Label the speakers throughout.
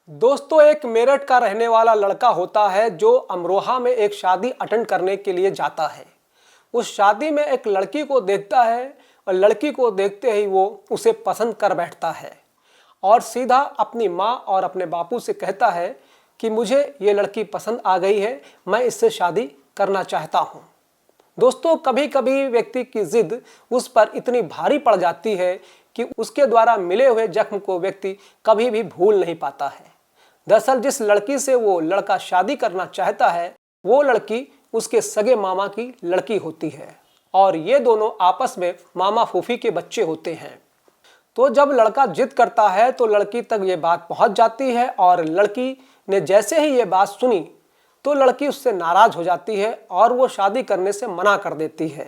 Speaker 1: दोस्तों, एक मेरठ का रहने वाला लड़का होता है जो अमरोहा में एक शादी अटेंड करने के लिए जाता है। उस शादी में एक लड़की को देखता है और लड़की को देखते ही वो उसे पसंद कर बैठता है और सीधा अपनी माँ और अपने बापू से कहता है कि मुझे ये लड़की पसंद आ गई है, मैं इससे शादी करना चाहता हूँ। दोस्तों, कभी कभी व्यक्ति की जिद उस पर इतनी भारी पड़ जाती है कि उसके द्वारा मिले हुए जख्म को व्यक्ति कभी भी भूल नहीं पाता है। दरअसल जिस लड़की से वो लड़का शादी करना चाहता है, वो लड़की उसके सगे मामा की लड़की होती है और ये दोनों आपस में मामा फूफी के बच्चे होते हैं। तो जब लड़का जिद करता है तो लड़की तक ये बात पहुंच जाती है और लड़की ने जैसे ही ये बात सुनी तो लड़की उससे नाराज हो जाती है और वो शादी करने से मना कर देती है।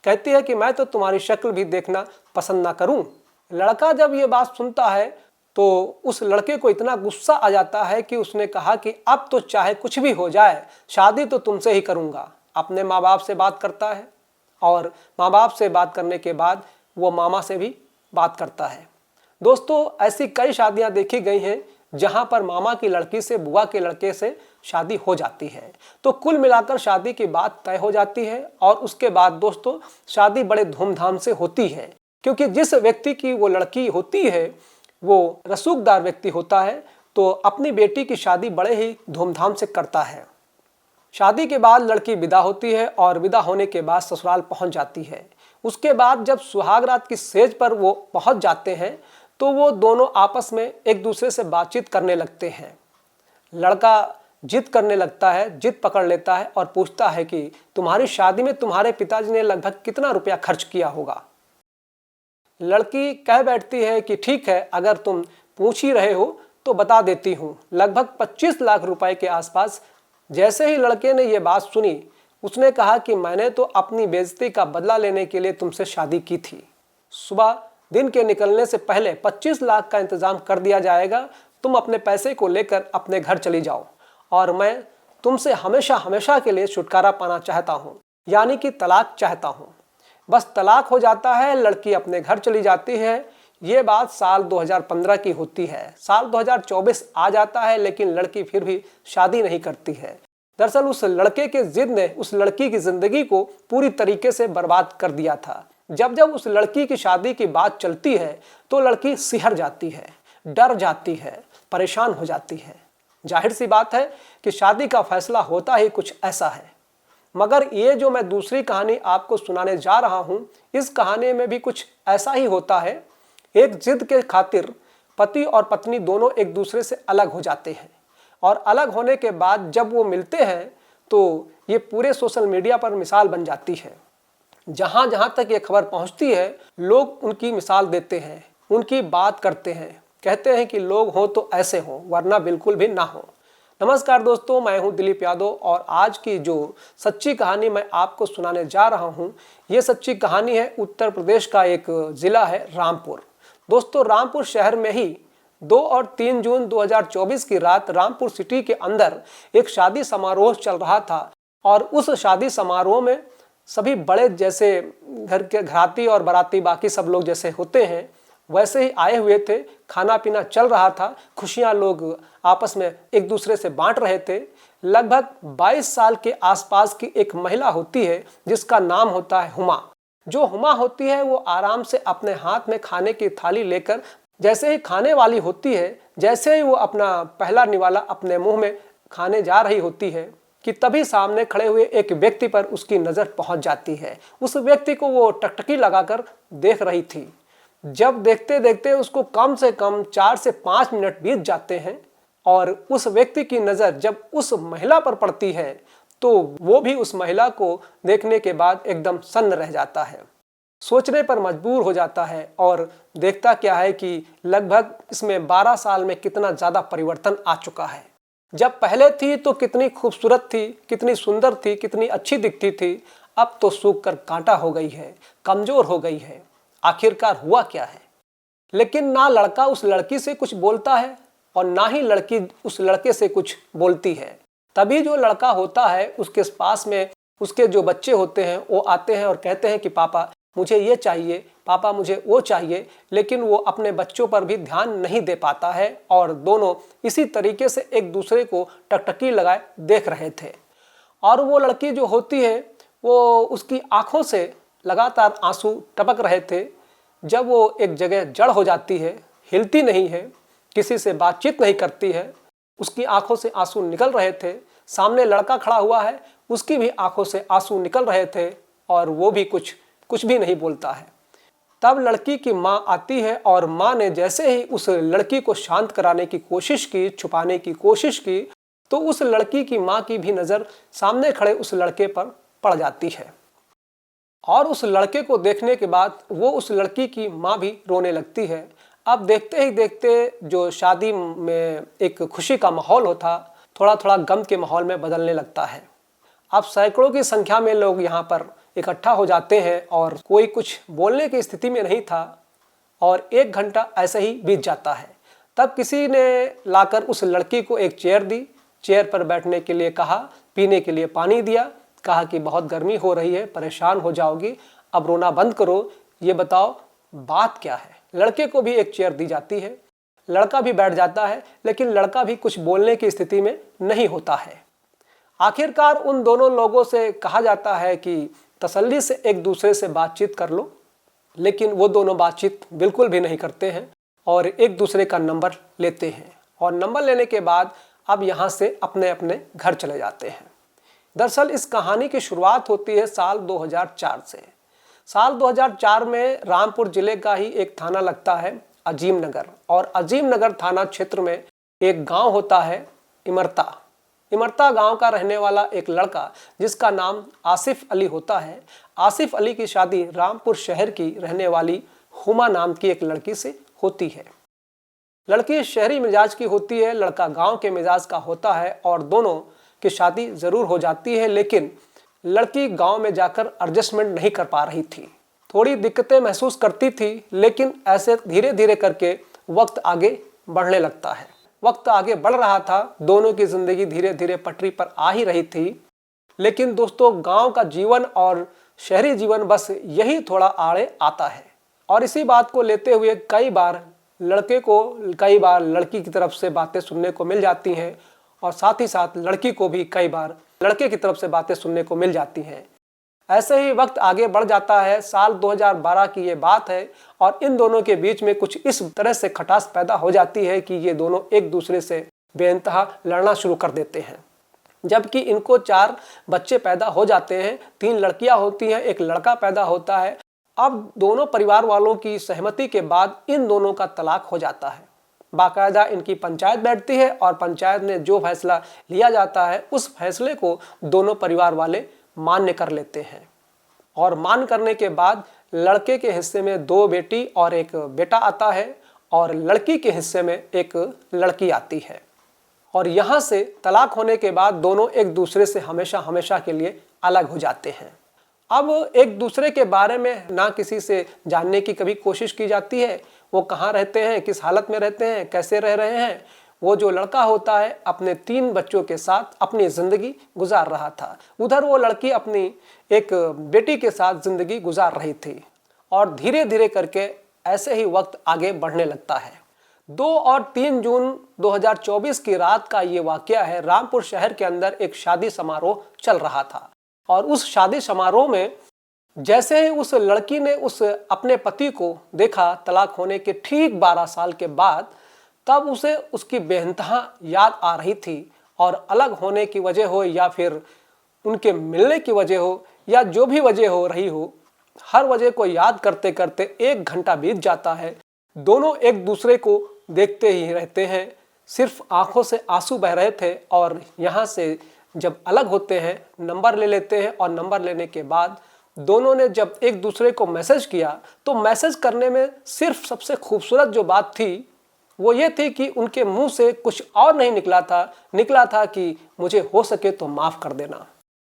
Speaker 1: कहती है कि मैं तो तुम्हारी शक्ल भी देखना पसंद ना करूं। लड़का जब ये बात सुनता है तो उस लड़के को इतना गुस्सा आ जाता है कि उसने कहा कि अब तो चाहे कुछ भी हो जाए, शादी तो तुमसे ही करूंगा। अपने माँ बाप से बात करता है और माँ बाप से बात करने के बाद वो मामा से भी बात करता है। दोस्तों, ऐसी कई शादियां देखी गई हैं जहां पर मामा की लड़की से बुआ के लड़के से शादी हो जाती है। तो कुल मिलाकर शादी की बात तय हो जाती है और उसके बाद दोस्तों शादी बड़े धूमधाम से होती है, क्योंकि जिस व्यक्ति की वो लड़की होती है वो रसूखदार व्यक्ति होता है, तो अपनी बेटी की शादी बड़े ही धूमधाम से करता है। शादी के बाद लड़की विदा होती है और विदा होने के बाद ससुराल पहुंच जाती है। उसके बाद जब सुहाग रात की सेज पर वो पहुंच जाते हैं तो वो दोनों आपस में एक दूसरे से बातचीत करने लगते हैं। लड़का जिद करने लगता है, जिद पकड़ लेता है और पूछता है कि तुम्हारी शादी में तुम्हारे पिताजी ने लगभग कितना रुपया खर्च किया होगा। लड़की कह बैठती है कि ठीक है, अगर तुम पूछ ही रहे हो तो बता देती हूँ, लगभग 25 लाख रुपए के आसपास। जैसे ही लड़के ने यह बात सुनी उसने कहा कि मैंने तो अपनी बेइज्जती का बदला लेने के लिए तुमसे शादी की थी। सुबह दिन के निकलने से पहले 25 लाख का इंतजाम कर दिया जाएगा। तुम अपने पैसे को लेकर अपने घर चली जाओ और मैं तुमसे हमेशा हमेशा के लिए छुटकारा पाना चाहता हूँ, यानी कि तलाक चाहता हूँ। बस तलाक हो जाता है, लड़की अपने घर चली जाती है। ये बात साल 2015 की होती है। साल 2024 आ जाता है लेकिन लड़की फिर भी शादी नहीं करती है। दरअसल उस लड़के के जिद ने उस लड़की की जिंदगी को पूरी तरीके से बर्बाद कर दिया था। जब जब उस लड़की की शादी की बात चलती है तो लड़की सिहर जाती है, डर जाती है, परेशान हो जाती है। जाहिर सी बात है कि शादी का फैसला होता ही कुछ ऐसा है। मगर ये जो मैं दूसरी कहानी आपको सुनाने जा रहा हूँ, इस कहानी में भी कुछ ऐसा ही होता है। एक जिद के खातिर पति और पत्नी दोनों एक दूसरे से अलग हो जाते हैं और अलग होने के बाद जब वो मिलते हैं तो ये पूरे सोशल मीडिया पर मिसाल बन जाती है। जहाँ जहाँ तक ये खबर पहुँचती है लोग उनकी मिसाल देते हैं, उनकी बात करते हैं, कहते हैं कि लोग हों तो ऐसे हों वरना बिल्कुल भी ना हो। नमस्कार दोस्तों, मैं हूं दिलीप यादव और आज की जो सच्ची कहानी मैं आपको सुनाने जा रहा हूं, ये सच्ची कहानी है उत्तर प्रदेश का एक ज़िला है रामपुर। दोस्तों, रामपुर शहर में ही 2 और 3 जून 2024 की रात रामपुर सिटी के अंदर एक शादी समारोह चल रहा था और उस शादी समारोह में सभी बड़े जैसे घर के घराती और बाराती बाकी सब लोग जैसे होते हैं वैसे ही आए हुए थे। खाना पीना चल रहा था, खुशियां लोग आपस में एक दूसरे से बांट रहे थे। लगभग 22 साल के आसपास की एक महिला होती है जिसका नाम होता है हुमा। जो हुमा होती है वो आराम से अपने हाथ में खाने की थाली लेकर जैसे ही खाने वाली होती है, जैसे ही वो अपना पहला निवाला अपने मुंह में खाने जा रही होती है कि तभी सामने खड़े हुए एक व्यक्ति पर उसकी नज़र पहुंच जाती है। उस व्यक्ति को वो टकटकी लगाकर देख रही थी। जब देखते देखते उसको कम से कम 4 से 5 मिनट बीत जाते हैं और उस व्यक्ति की नज़र जब उस महिला पर पड़ती है तो वो भी उस महिला को देखने के बाद एकदम सन्न रह जाता है, सोचने पर मजबूर हो जाता है और देखता क्या है कि लगभग इसमें 12 साल में कितना ज़्यादा परिवर्तन आ चुका है। जब पहले थी तो कितनी खूबसूरत थी, कितनी सुंदर थी, कितनी अच्छी दिखती थी, अब तो सूख कर कांटा हो गई है, कमज़ोर हो गई है। आखिरकार हुआ क्या है? लेकिन ना लड़का उस लड़की से कुछ बोलता है और ना ही लड़की उस लड़के से कुछ बोलती है। तभी जो लड़का होता है उसके पास में उसके जो बच्चे होते हैं वो आते हैं और कहते हैं कि पापा मुझे ये चाहिए, पापा मुझे वो चाहिए, लेकिन वो अपने बच्चों पर भी ध्यान नहीं दे पाता है और दोनों इसी तरीके से एक दूसरे को टकटकी लगाए देख रहे थे। और वो लड़की जो होती है वो उसकी आंखों से लगातार आंसू टपक रहे थे। जब वो एक जगह जड़ हो जाती है, हिलती नहीं है, किसी से बातचीत नहीं करती है, उसकी आंखों से आंसू निकल रहे थे। सामने लड़का खड़ा हुआ है, उसकी भी आंखों से आंसू निकल रहे थे और वो भी कुछ भी नहीं बोलता है। तब लड़की की माँ आती है और माँ ने जैसे ही उस लड़की को शांत कराने की कोशिश की, छुपाने की कोशिश की, तो उस लड़की की माँ की भी नज़र सामने खड़े उस लड़के पर पड़ जाती है। और उस लड़के को देखने के बाद वो उस लड़की की माँ भी रोने लगती है। अब देखते ही देखते जो शादी में एक खुशी का माहौल होता, थोड़ा थोड़ा गम के माहौल में बदलने लगता है। अब सैकड़ों की संख्या में लोग यहाँ पर इकट्ठा हो जाते हैं और कोई कुछ बोलने की स्थिति में नहीं था और 1 घंटा ऐसे ही बीत जाता है। तब किसी ने लाकर उस लड़की को एक चेयर दी, चेयर पर बैठने के लिए कहा, पीने के लिए पानी दिया, कहा कि बहुत गर्मी हो रही है, परेशान हो जाओगी, अब रोना बंद करो, ये बताओ बात क्या है। लड़के को भी एक चेयर दी जाती है, लड़का भी बैठ जाता है, लेकिन लड़का भी कुछ बोलने की स्थिति में नहीं होता है। आखिरकार उन दोनों लोगों से कहा जाता है कि तसल्ली से एक दूसरे से बातचीत कर लो, लेकिन वो दोनों बातचीत बिल्कुल भी नहीं करते हैं और एक दूसरे का नंबर लेते हैं और नंबर लेने के बाद अब यहाँ से अपने अपने घर चले जाते हैं। दरअसल इस कहानी की शुरुआत होती है साल 2004 से। साल 2004 में रामपुर जिले का ही एक थाना लगता है अजीम नगर, और अजीम नगर थाना क्षेत्र में एक गांव होता है इमरता। इमरता गांव का रहने वाला एक लड़का जिसका नाम आसिफ अली होता है। आसिफ अली की शादी रामपुर शहर की रहने वाली हुमा नाम की एक लड़की से होती है। लड़की शहरी मिजाज की होती है, लड़का गांव के मिजाज का होता है और दोनों की शादी ज़रूर हो जाती है, लेकिन लड़की गांव में जाकर एडजस्टमेंट नहीं कर पा रही थी। थोड़ी दिक्कतें महसूस करती थी, लेकिन ऐसे धीरे धीरे करके वक्त आगे बढ़ने लगता है। वक्त आगे बढ़ रहा था, दोनों की ज़िंदगी धीरे धीरे पटरी पर आ ही रही थी। लेकिन दोस्तों, गांव का जीवन और शहरी जीवन बस यही थोड़ा आड़े आता है और इसी बात को लेते हुए कई बार लड़की की तरफ से बातें सुनने को मिल जाती हैं और साथ ही साथ लड़की को भी कई बार लड़के की तरफ से बातें सुनने को मिल जाती हैं। ऐसे ही वक्त आगे बढ़ जाता है। साल 2012 की ये बात है और इन दोनों के बीच में कुछ इस तरह से खटास पैदा हो जाती है कि ये दोनों एक दूसरे से बेइंतहा लड़ना शुरू कर देते हैं। जबकि इनको 4 बच्चे पैदा हो जाते हैं, 3 लड़कियां होती हैं, 1 लड़का पैदा होता है। अब दोनों परिवार वालों की सहमति के बाद इन दोनों का तलाक हो जाता है। बाकायदा इनकी पंचायत बैठती है और पंचायत में जो फैसला लिया जाता है उस फैसले को दोनों परिवार वाले मान्य कर लेते हैं और मान करने के बाद लड़के के हिस्से में 2 बेटी और 1 बेटा आता है और लड़की के हिस्से में 1 लड़की आती है। और यहाँ से तलाक होने के बाद दोनों एक दूसरे से हमेशा हमेशा के लिए अलग हो जाते हैं। अब एक दूसरे के बारे में ना किसी से जानने की कभी कोशिश की जाती है, वो कहाँ रहते हैं, किस हालत में रहते हैं, कैसे रह रहे हैं। वो जो लड़का होता है अपने 3 बच्चों के साथ अपनी ज़िंदगी गुजार रहा था, उधर वो लड़की अपनी एक बेटी के साथ ज़िंदगी गुजार रही थी और धीरे धीरे करके ऐसे ही वक्त आगे बढ़ने लगता है। 2 और 3 जून 2024 की रात का ये वाकया है। रामपुर शहर के अंदर एक शादी समारोह चल रहा था और उस शादी समारोह में जैसे ही उस लड़की ने उस अपने पति को देखा तलाक होने के ठीक 12 साल के बाद, तब उसे उसकी बेइंतहा याद आ रही थी और अलग होने की वजह हो या फिर उनके मिलने की वजह हो या जो भी वजह हो रही हो, हर वजह को याद करते करते 1 घंटा बीत जाता है। दोनों एक दूसरे को देखते ही रहते हैं, सिर्फ आंखों से आंसू बह रहे थे और यहाँ से जब अलग होते हैं नंबर ले लेते हैं और नंबर लेने के बाद दोनों ने जब एक दूसरे को मैसेज किया तो मैसेज करने में सिर्फ सबसे खूबसूरत जो बात थी वो ये थी कि उनके मुंह से कुछ और नहीं निकला था कि मुझे हो सके तो माफ़ कर देना।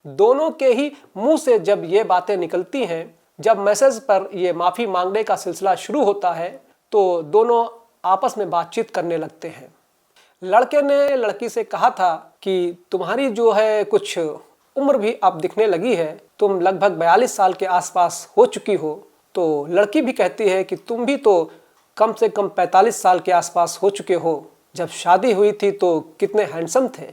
Speaker 1: दोनों के ही मुंह से जब ये बातें निकलती हैं, जब मैसेज पर ये माफ़ी मांगने का सिलसिला शुरू होता है तो दोनों आपस में बातचीत करने लगते हैं। लड़के ने लड़की से कहा था कि तुम्हारी जो है कुछ उम्र भी अब दिखने लगी है, तुम लगभग 42 साल के आसपास हो चुकी हो, तो लड़की भी कहती है कि तुम भी तो कम से कम 45 साल के आसपास हो चुके हो, जब शादी हुई थी तो कितने हैंडसम थे।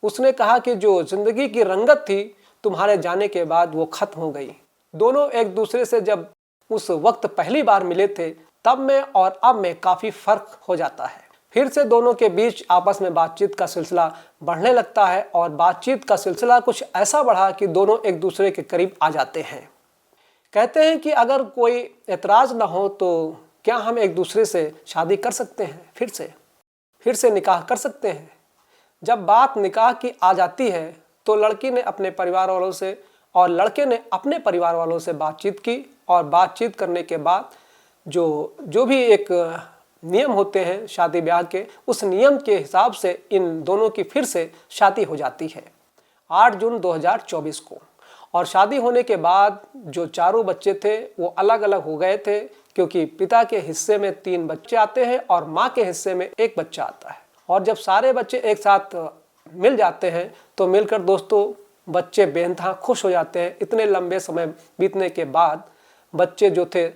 Speaker 1: उसने कहा कि जो जिंदगी की रंगत थी तुम्हारे जाने के बाद वो खत्म हो गई। दोनों एक दूसरे से जब उस वक्त पहली बार मिले थे तब में और अब में काफ़ी फर्क हो जाता है। फिर से दोनों के बीच आपस में बातचीत का सिलसिला बढ़ने लगता है और बातचीत का सिलसिला कुछ ऐसा बढ़ा कि दोनों एक दूसरे के करीब आ जाते हैं। कहते हैं कि अगर कोई एतराज़ ना हो तो क्या हम एक दूसरे से शादी कर सकते हैं, फिर से निकाह कर सकते हैं। जब बात निकाह की आ जाती है तो लड़की ने अपने परिवार वालों से और लड़के ने अपने परिवार वालों से बातचीत की और बातचीत करने के बाद जो भी एक नियम होते हैं शादी ब्याह के, उस नियम के हिसाब से इन दोनों की फिर से शादी हो जाती है 8 जून 2024 को। और शादी होने के बाद जो चारों बच्चे थे वो अलग अलग हो गए थे, क्योंकि पिता के हिस्से में 3 बच्चे आते हैं और माँ के हिस्से में 1 बच्चा आता है। और जब सारे बच्चे एक साथ मिल जाते हैं तो मिलकर दोस्तों बच्चे बेइंतहा खुश हो जाते हैं। इतने लंबे समय बीतने के बाद बच्चे जो थे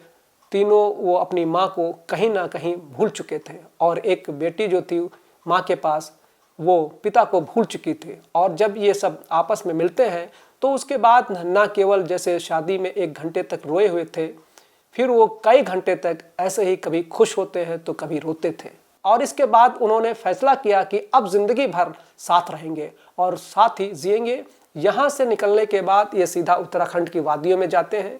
Speaker 1: तीनों वो अपनी माँ को कहीं ना कहीं भूल चुके थे और एक बेटी जो थी माँ के पास वो पिता को भूल चुकी थी। और जब ये सब आपस में मिलते हैं तो उसके बाद ना केवल जैसे शादी में 1 घंटे तक रोए हुए थे, फिर वो कई घंटे तक ऐसे ही कभी खुश होते हैं तो कभी रोते थे। और इसके बाद उन्होंने फैसला किया कि अब जिंदगी भर साथ रहेंगे और साथ ही जिएंगे। यहाँ से निकलने के बाद ये सीधा उत्तराखंड की वादियों में जाते हैं,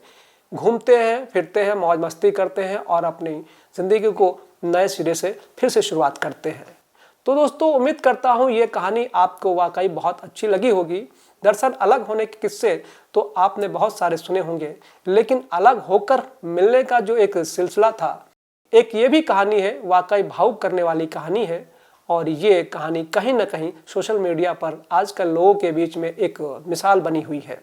Speaker 1: घूमते हैं, फिरते हैं, मौज मस्ती करते हैं और अपनी ज़िंदगी को नए सिरे से फिर से शुरुआत करते हैं। तो दोस्तों उम्मीद करता हूँ ये कहानी आपको वाकई बहुत अच्छी लगी होगी। दरअसल अलग होने के किस्से तो आपने बहुत सारे सुने होंगे, लेकिन अलग होकर मिलने का जो एक सिलसिला था, एक ये भी कहानी है, वाकई भावुक करने वाली कहानी है। और ये कहानी कहीं ना कहीं सोशल मीडिया पर आजकल लोगों के बीच में एक मिसाल बनी हुई है।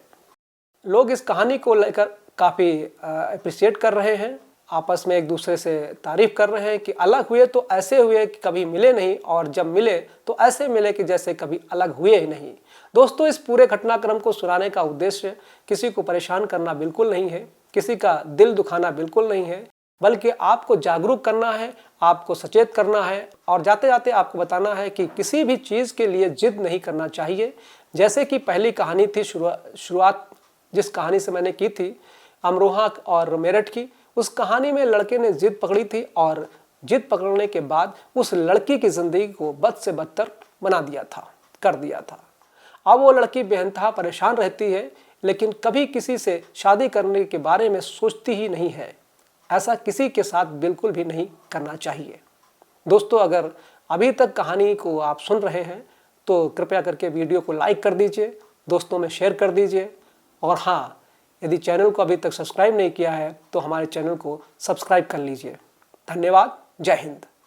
Speaker 1: लोग इस कहानी को लेकर काफ़ी अप्रिशिएट कर रहे हैं, आपस में एक दूसरे से तारीफ कर रहे हैं कि अलग हुए तो ऐसे हुए कि कभी मिले नहीं और जब मिले तो ऐसे मिले कि जैसे कभी अलग हुए ही नहीं। दोस्तों इस पूरे घटनाक्रम को सुनाने का उद्देश्य किसी को परेशान करना बिल्कुल नहीं है, किसी का दिल दुखाना बिल्कुल नहीं है, बल्कि आपको जागरूक करना है, आपको सचेत करना है और जाते जाते आपको बताना है कि किसी भी चीज़ के लिए जिद नहीं करना चाहिए। जैसे कि पहली कहानी थी, शुरुआत जिस कहानी से मैंने की थी अमरोहा और मेरठ की, उस कहानी में लड़के ने जिद पकड़ी थी और जिद पकड़ने के बाद उस लड़की की ज़िंदगी को बद से बदतर बना दिया था, कर दिया था। अब वो लड़की बेइंतहा परेशान रहती है, लेकिन कभी किसी से शादी करने के बारे में सोचती ही नहीं है। ऐसा किसी के साथ बिल्कुल भी नहीं करना चाहिए। दोस्तों अगर अभी तक कहानी को आप सुन रहे हैं तो कृपया करके वीडियो को लाइक कर दीजिए, दोस्तों में शेयर कर दीजिए और हाँ, यदि चैनल को अभी तक सब्सक्राइब नहीं किया है तो हमारे चैनल को सब्सक्राइब कर लीजिए। धन्यवाद। जय हिंद।